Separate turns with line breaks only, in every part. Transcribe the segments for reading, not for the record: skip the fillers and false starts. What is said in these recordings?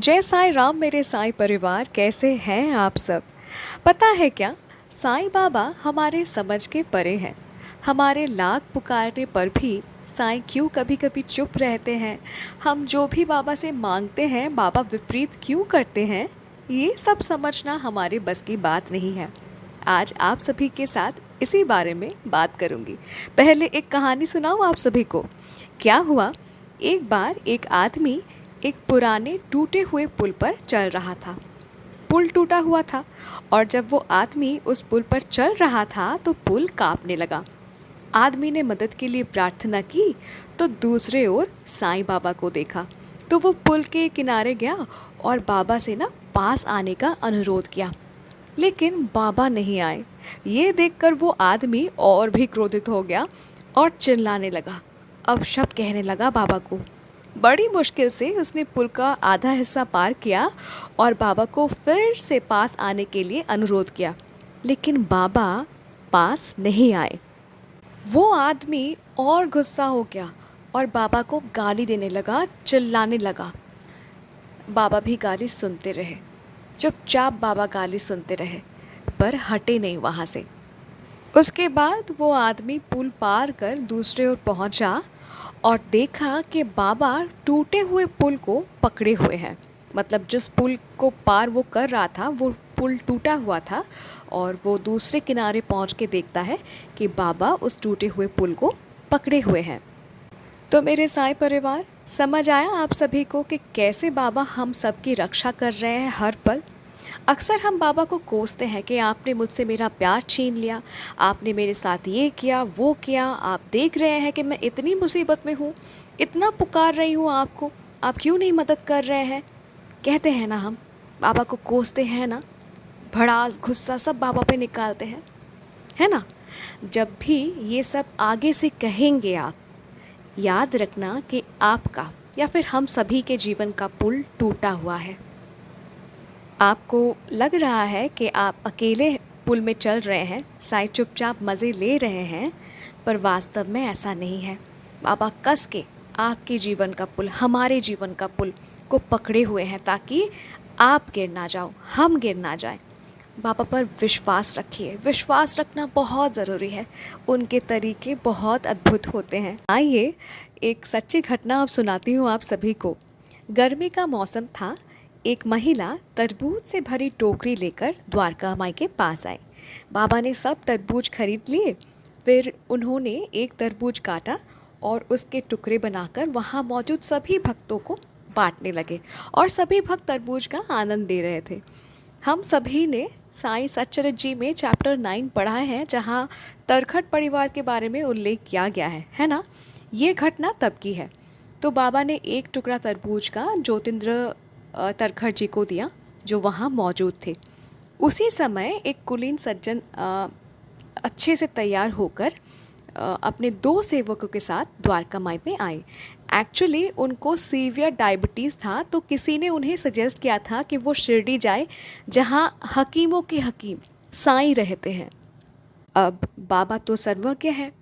जय साईं राम मेरे साईं परिवार, कैसे हैं आप सब। पता है क्या, साईं बाबा हमारे समझ के परे हैं। हमारे लाख पुकारने पर भी साईं क्यों कभी कभी चुप रहते हैं। हम जो भी बाबा से मांगते हैं बाबा विपरीत क्यों करते हैं, ये सब समझना हमारे बस की बात नहीं है। आज आप सभी के साथ इसी बारे में बात करूंगी। पहले एक कहानी सुनाऊं आप सभी को। क्या हुआ, एक बार एक आदमी एक पुराने टूटे हुए पुल पर चल रहा था। पुल टूटा हुआ था और जब वो आदमी उस पुल पर चल रहा था तो पुल कांपने लगा। आदमी ने मदद के लिए प्रार्थना की तो दूसरे ओर साईं बाबा को देखा। तो वो पुल के किनारे गया और बाबा से ना पास आने का अनुरोध किया, लेकिन बाबा नहीं आए। ये देखकर वो आदमी और भी क्रोधित हो गया और चिल्लाने लगा, अब शब्द कहने लगा बाबा को। बड़ी मुश्किल से उसने पुल का आधा हिस्सा पार किया और बाबा को फिर से पास आने के लिए अनुरोध किया, लेकिन बाबा पास नहीं आए। वो आदमी और गुस्सा हो गया और बाबा को गाली देने लगा, चिल्लाने लगा। बाबा भी गाली सुनते रहे। चुपचाप बाबा गाली सुनते रहे पर हटे नहीं वहाँ से। उसके बाद वो आदमी पुल पार कर दूसरे ओर पहुँचा और देखा कि बाबा टूटे हुए पुल को पकड़े हुए हैं। मतलब जिस पुल को पार वो कर रहा था वो पुल टूटा हुआ था और वो दूसरे किनारे पहुँच के देखता है कि बाबा उस टूटे हुए पुल को पकड़े हुए हैं। तो मेरे साईं परिवार, समझ आया आप सभी को कि कैसे बाबा हम सब की रक्षा कर रहे हैं हर पल। अक्सर हम बाबा को कोसते हैं कि आपने मुझसे मेरा प्यार छीन लिया, आपने मेरे साथ ये किया वो किया, आप देख रहे हैं कि मैं इतनी मुसीबत में हूँ, इतना पुकार रही हूँ आपको, आप क्यों नहीं मदद कर रहे हैं। कहते हैं ना, हम बाबा को कोसते हैं ना, भड़ास गुस्सा सब बाबा पे निकालते हैं, है ना। जब भी ये सब आगे से कहेंगे आप, याद रखना कि आपका या फिर हम सभी के जीवन का पुल टूटा हुआ है। आपको लग रहा है कि आप अकेले पुल में चल रहे हैं, साईं चुपचाप मज़े ले रहे हैं, पर वास्तव में ऐसा नहीं है। बाबा कस के आपके जीवन का पुल, हमारे जीवन का पुल को पकड़े हुए हैं ताकि आप गिर ना जाओ, हम गिर ना जाएं। बाबा पर विश्वास रखिए, विश्वास रखना बहुत ज़रूरी है। उनके तरीके बहुत अद्भुत होते हैं। आइए एक सच्ची घटना अब सुनाती हूँ आप सभी को। गर्मी का मौसम था। एक महिला तरबूज से भरी टोकरी लेकर द्वारका माई के पास आई। बाबा ने सब तरबूज खरीद लिए। फिर उन्होंने एक तरबूज काटा और उसके टुकड़े बनाकर वहाँ मौजूद सभी भक्तों को बांटने लगे और सभी भक्त तरबूज का आनंद ले रहे थे। हम सभी ने साईं सच्चरित्र जी में चैप्टर 9 पढ़ा है, जहाँ तरखट परिवार के बारे में उल्लेख किया गया है ना। ये घटना तब की है। तो बाबा ने एक टुकड़ा तरबूज का ज्योतिन्द्र तरखट जी को दिया जो वहाँ मौजूद थे। उसी समय एक कुलीन सज्जन अच्छे से तैयार होकर अपने दो सेवकों के साथ द्वारका माई में आए। एक्चुअली उनको सीवियर डायबिटीज़ था, तो किसी ने उन्हें सजेस्ट किया था कि वो शिरडी जाए जहाँ हकीमों के हकीम साईं रहते हैं। अब बाबा तो सर्वज्ञ है,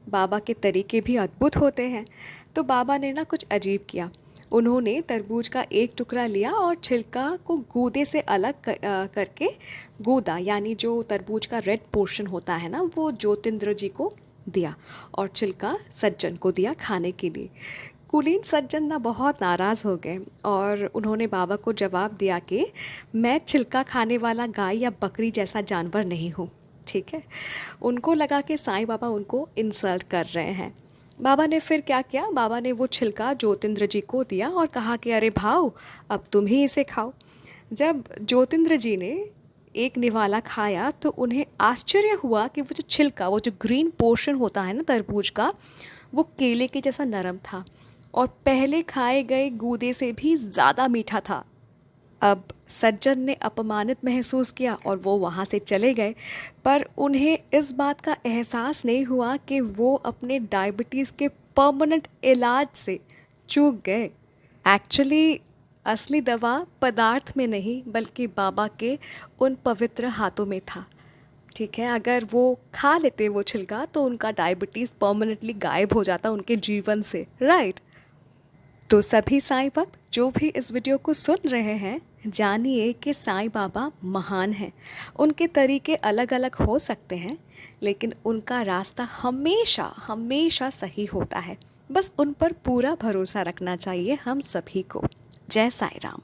बाबा के तरीके भी अद्भुत होते हैं। तो बाबा ने ना कुछ अजीब किया। उन्होंने तरबूज का एक टुकड़ा लिया और छिलका को गूदे से अलग करके गूदा, यानी जो तरबूज का रेड पोर्शन होता है ना, वो ज्योतिन्द्र जी को दिया और छिलका सज्जन को दिया खाने के लिए। कुलीन सज्जन ना बहुत नाराज़ हो गए और उन्होंने बाबा को जवाब दिया कि मैं छिलका खाने वाला गाय या बकरी जैसा जानवर नहीं हूँ। ठीक है, उनको लगा कि साईं बाबा उनको इंसल्ट कर रहे हैं। बाबा ने फिर क्या किया, बाबा ने वो छिलका ज्योतिन्द्र जी को दिया और कहा कि अरे भाऊ, अब तुम ही इसे खाओ। जब ज्योतिन्द्र जी ने एक निवाला खाया तो उन्हें आश्चर्य हुआ कि वो जो छिलका, वो जो ग्रीन पोर्शन होता है ना तरबूज का, वो केले के जैसा नरम था और पहले खाए गए गूदे से भी ज़्यादा मीठा था। अब सज्जन ने अपमानित महसूस किया और वो वहाँ से चले गए, पर उन्हें इस बात का एहसास नहीं हुआ कि वो अपने डायबिटीज़ के परमानेंट इलाज से चूक गए। एक्चुअली असली दवा पदार्थ में नहीं बल्कि बाबा के उन पवित्र हाथों में था। ठीक है, अगर वो खा लेते वो छिलका तो उनका डायबिटीज़ परमानेंटली गायब हो जाता उनके जीवन से, राइट। तो सभी साईं भक्त जो भी इस वीडियो को सुन रहे हैं, जानिए कि साईं बाबा महान हैं। उनके तरीके अलग अलग हो सकते हैं, लेकिन उनका रास्ता हमेशा हमेशा सही होता है। बस उन पर पूरा भरोसा रखना चाहिए हम सभी को। जय साईं राम।